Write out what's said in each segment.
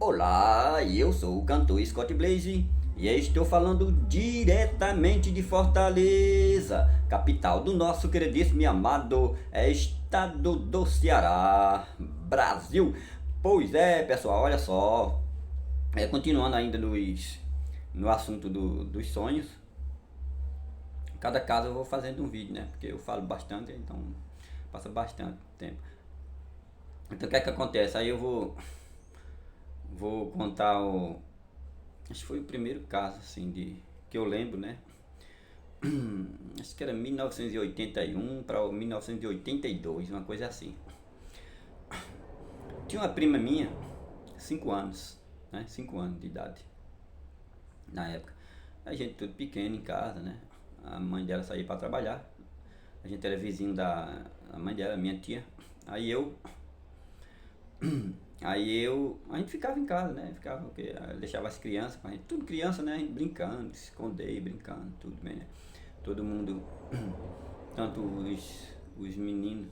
Olá, eu sou o cantor Scott Blaze e estou falando diretamente de Fortaleza, capital do nosso queridíssimo e amado estado do Ceará, Brasil. Pois é, pessoal, olha só, continuando ainda no assunto dos sonhos, cada caso eu vou fazendo um vídeo, né? Porque eu falo bastante, então passa bastante tempo. Então o que é que acontece? Aí eu vou contar acho que foi o primeiro caso assim de que eu lembro, né? Acho que era 1981 para 1982, uma coisa assim. Tinha uma prima minha, 5 anos, né? 5 anos de idade na época. A gente tudo pequeno em casa, né? A mãe dela saía para trabalhar. A gente era vizinho da a mãe dela, minha tia. Aí eu a gente ficava em casa, né? Ficava, porque deixava as crianças, a gente, tudo criança, né? A gente brincando, se esconder, brincando, tudo bem, né? Todo mundo, tanto os meninos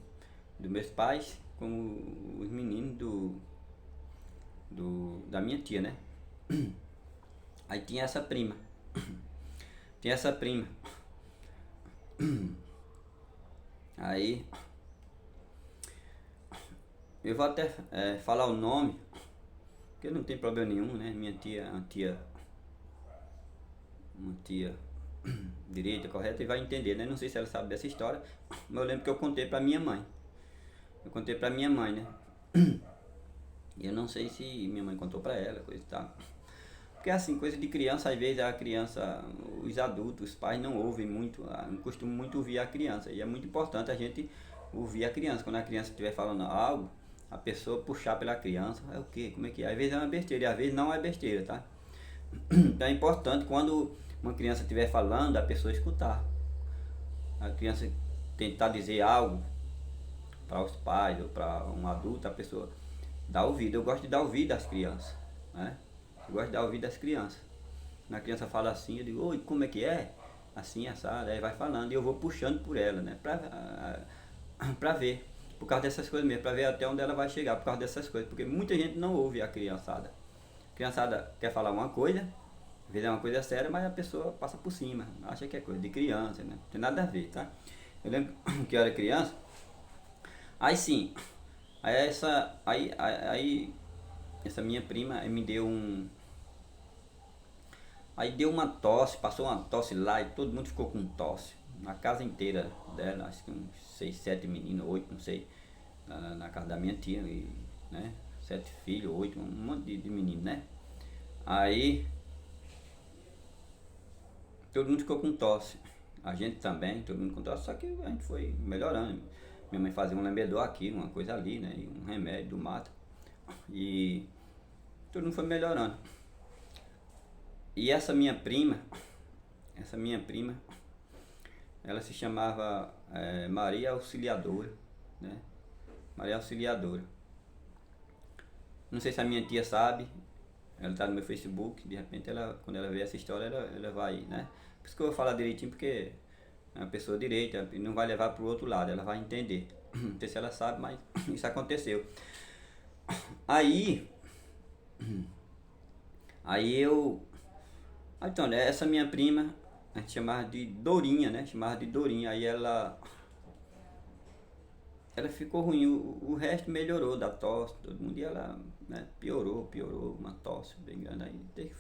dos meus pais, como os meninos da minha tia, né? Aí tinha essa prima. Tinha essa prima. Aí eu vou até falar o nome, porque não tem problema nenhum, né? Minha tia, uma tia direita, correta, e vai entender, né? Não sei se ela sabe dessa história, mas eu lembro que eu contei pra minha mãe. Eu contei pra minha mãe, né? E eu não sei se minha mãe contou pra ela, coisa e tal. Porque assim, coisa de criança, às vezes a criança, os adultos, os pais não ouvem muito, não costumam muito ouvir a criança. E é muito importante a gente ouvir a criança. Quando a criança estiver falando algo, a pessoa puxar pela criança, é o quê? Como é que é? Às vezes é uma besteira e às vezes não é besteira, tá? Então é importante quando uma criança estiver falando, a pessoa escutar. A criança tentar dizer algo para os pais ou para um adulto, a pessoa dá ouvido. Eu gosto de dar ouvido às crianças, né? Eu gosto de dar ouvido às crianças. Quando a criança fala assim, eu digo, oi, como é que é? Assim, assado, aí vai falando e eu vou puxando por ela, né? Pra ver. Por causa dessas coisas mesmo, pra ver até onde ela vai chegar, por causa dessas coisas. Porque muita gente não ouve a criançada. A criançada quer falar uma coisa, às vezes é uma coisa séria, mas a pessoa passa por cima, acha que é coisa de criança, né? Não tem nada a ver, tá? Eu lembro que eu era criança, aí sim, aí essa minha prima me deu aí deu uma tosse, passou uma tosse lá e todo mundo ficou com tosse. Na casa inteira dela, acho que uns 6, 7 meninos, 8, não sei, na casa da minha tia, e, né? 7 filhos, 8, um monte de meninos, né? Aí todo mundo ficou com tosse. A gente também, todo mundo com tosse, só que a gente foi melhorando. Minha mãe fazia um lembedor aqui, uma coisa ali, né? E um remédio do mato. E todo mundo foi melhorando. E essa minha prima, ela se chamava Maria Auxiliadora, né? Maria Auxiliadora. Não sei se a minha tia sabe, ela tá no meu Facebook, de repente ela, quando ela vê essa história, ela vai, né? Por isso que eu vou falar direitinho, porque é uma pessoa direita e não vai levar pro outro lado, ela vai entender. Não sei se ela sabe, mas isso aconteceu. Aí, aí eu. Então, né, essa minha prima, a gente chamava de Dourinha, né? Chamava de Dourinha. Aí ela ficou ruim, o resto melhorou da tosse, todo mundo, e ela, né, piorou, uma tosse bem grande. Aí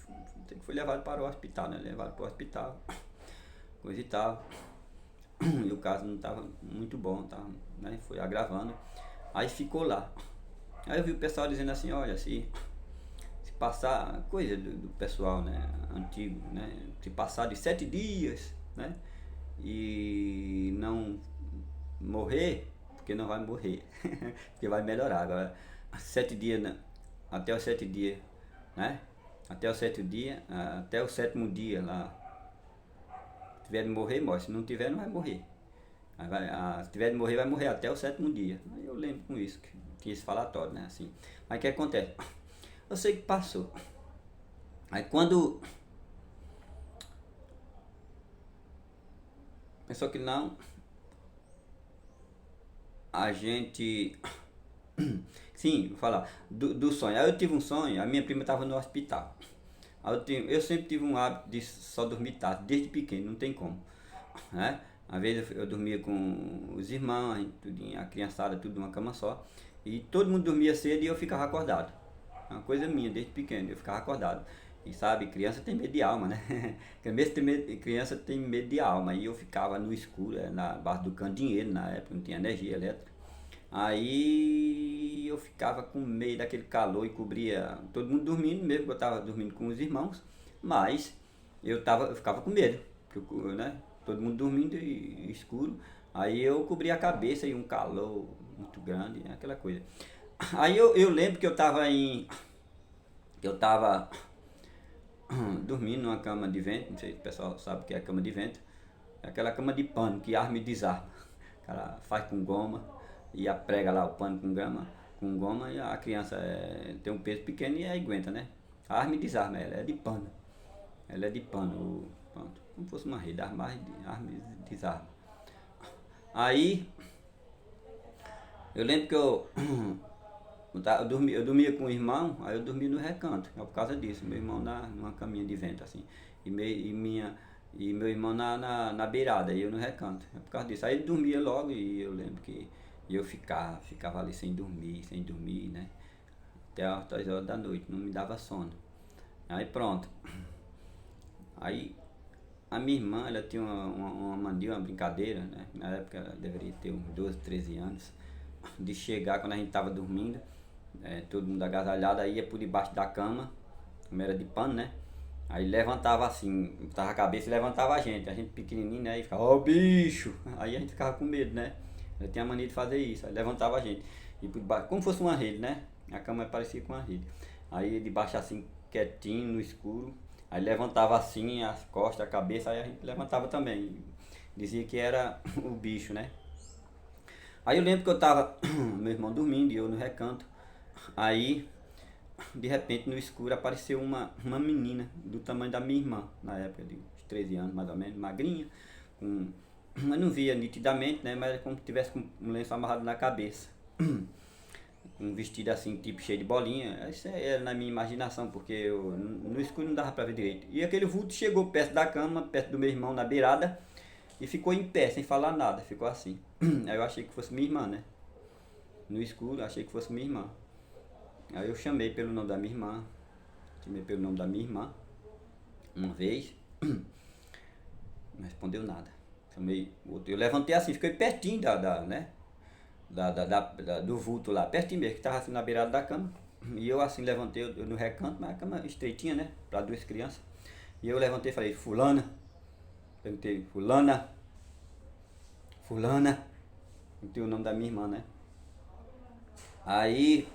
foi levado para o hospital, né? Levado para o hospital, coisa e tal. E o caso não estava muito bom, tava, né? Foi agravando. Aí ficou lá. Aí eu vi o pessoal dizendo assim, olha, se passar, coisa do pessoal, né, antigo, né, se passar de 7 dias, né, e não morrer, porque não vai morrer, porque vai melhorar. Agora, 7 dias, né, até os 7 dias, né, até o sétimo dia lá, se tiver de morrer, morre, se não tiver, não vai morrer. Se tiver de morrer, vai morrer até o sétimo dia. Aí eu lembro com isso, que tinha esse falatório, né, assim. Aí o que acontece? Eu sei que passou. Aí quando pensou que não, a gente Sim, vou falar. Do sonho. Aí eu tive um sonho, a minha prima estava no hospital. Aí eu sempre tive um hábito de só dormir tarde, desde pequeno, não tem como. Né? Às vezes eu dormia com os irmãos, a criançada, tudo numa cama só. E todo mundo dormia cedo e eu ficava acordado. É uma coisa minha, desde pequeno, eu ficava acordado. E sabe, criança tem medo de alma, né? Criança tem medo de alma. E eu ficava no escuro, na base do candeeiro, na época não tinha energia elétrica. Aí eu ficava com medo daquele calor e cobria todo mundo dormindo, mesmo que eu estava dormindo com os irmãos, mas eu ficava com medo, porque né, todo mundo dormindo e escuro, aí eu cobria a cabeça e um calor muito grande, aquela coisa. Aí eu lembro que eu estava dormindo numa cama de vento, não sei se o pessoal sabe o que é cama de vento, é aquela cama de pano que arma e desarma. O cara faz com goma e prega lá o pano com goma e a criança tem um peso pequeno e aí aguenta, né? A arma e desarma ela, é de pano. Ela é de pano, pronto, como fosse uma rede, arma e desarma. Aí eu lembro que eu dormia com o irmão, aí eu dormia no recanto, é por causa disso, meu irmão numa caminha de vento assim, e meu irmão na beirada, e eu no recanto, é por causa disso. Aí ele dormia logo e eu lembro que eu ficava ali sem dormir, né? Até as 3 horas da noite, não me dava sono. Aí pronto. Aí a minha irmã, ela tinha uma mania, uma brincadeira, né? Na época ela deveria ter uns 12, 13 anos, de chegar quando a gente tava dormindo, todo mundo agasalhado, aí ia por debaixo da cama, como era de pano, né? Aí levantava assim, botava a cabeça e levantava a gente pequenininho, né? E ficava, ó bicho! Aí a gente ficava com medo, né? Eu tinha a mania de fazer isso, aí levantava a gente. E por debaixo, como fosse uma rede, né? A cama parecia com uma rede. Aí debaixo assim, quietinho, no escuro. Aí levantava assim as costas, a cabeça, aí a gente levantava também. Dizia que era o bicho, né? Aí eu lembro que eu tava, meu irmão dormindo e eu no recanto. Aí, de repente, no escuro apareceu uma menina do tamanho da minha irmã, na época de uns 13 anos mais ou menos, magrinha, com, eu não via nitidamente, né? Mas como se tivesse com um lenço amarrado na cabeça. Um vestido assim, tipo cheio de bolinha. Isso era na minha imaginação, porque no escuro não dava pra ver direito. E aquele vulto chegou perto da cama, perto do meu irmão na beirada, e ficou em pé, sem falar nada, ficou assim. Aí eu achei que fosse minha irmã, né? No escuro, achei que fosse minha irmã. Aí eu chamei pelo nome da minha irmã, uma vez, não respondeu nada. Chamei outro, eu levantei assim, fiquei pertinho né? Do vulto lá, pertinho mesmo, que tava assim na beirada da cama. E eu assim levantei eu no recanto, mas a cama estreitinha, né? Para 2 crianças. E eu levantei e falei, fulana. Perguntei, fulana. Perguntei o nome da minha irmã, né? Aí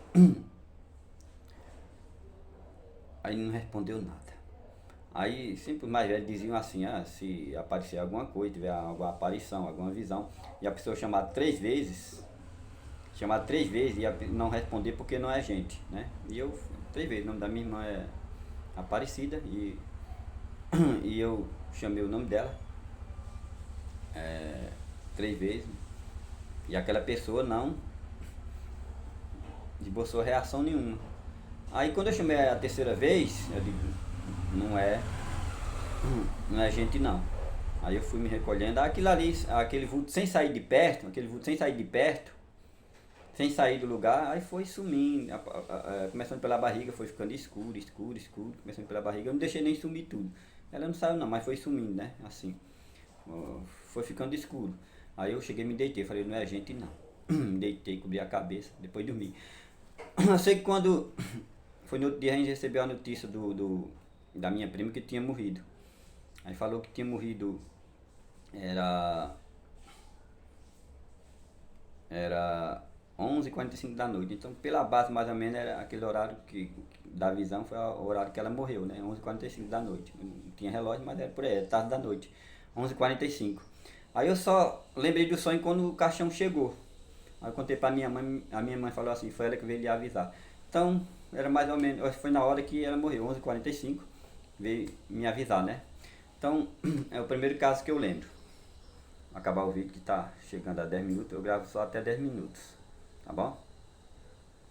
não respondeu nada. Aí sempre os mais velhos diziam assim, se aparecer alguma coisa, tiver alguma aparição, alguma visão, e a pessoa chamar 3 vezes, e não responder porque não é gente, né? E eu, 3 vezes, o nome da minha irmã é Aparecida, e eu chamei o nome dela 3 vezes, e aquela pessoa não esboçou reação nenhuma. Aí quando eu chamei a terceira vez, eu digo, não é gente não. Aí eu fui me recolhendo, aquilo ali, aquele vulto sem sair de perto, sem sair do lugar, aí foi sumindo, começando pela barriga, foi ficando escuro, começando pela barriga, eu não deixei nem sumir tudo. Ela não saiu não, mas foi sumindo, né, assim, foi ficando escuro. Aí eu cheguei e me deitei, falei, não é gente não. Me deitei, cobri a cabeça, depois dormi. Eu sei que quando foi no outro dia a gente recebeu a notícia da minha prima que tinha morrido. Aí falou que tinha morrido, era 11h45 da noite. Então pela base mais ou menos era aquele horário da visão, foi o horário que ela morreu, né? 11h45 da noite. Não tinha relógio, mas era por aí, era tarde da noite. 11h45. Aí eu só lembrei do sonho quando o caixão chegou. Aí eu contei pra minha mãe, a minha mãe falou assim, foi ela que veio lhe avisar. Então, era mais ou menos, acho que foi na hora que ela morreu, 11h45, veio me avisar, né? Então, é o primeiro caso que eu lembro. Acabar o vídeo que tá chegando a 10 minutos, eu gravo só até 10 minutos, tá bom?